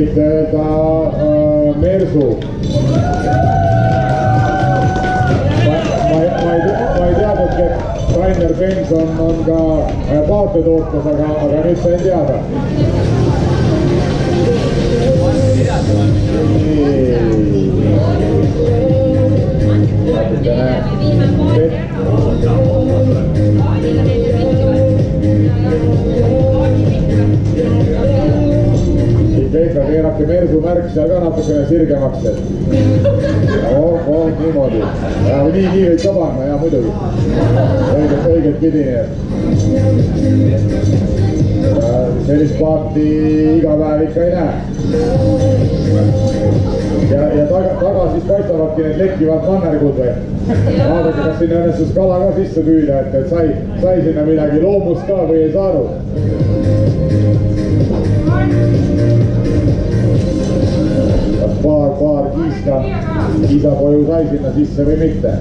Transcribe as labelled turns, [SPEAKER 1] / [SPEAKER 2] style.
[SPEAKER 1] võite öelda Mersu. Ma ei teadnudki, et Rainer Benson on ka paatetootmas, aga nüüd sain teada. Ikka keerake Mersu märk seal ka natukene sirgemaks, et niimoodi. Ja nii võib ka panna, ja muidugi. Õiget pidi. Sellist paati iga päev ikka ei näe. Ja taga siis paistavadki need lekkivad mannergud või? Vaadake, kas sinna õnnestus kala ka sisse püüda, et sai sinna midagi loomust ka või ei saanud. Kas paar kiisapoju sai sinna sisse või mitte?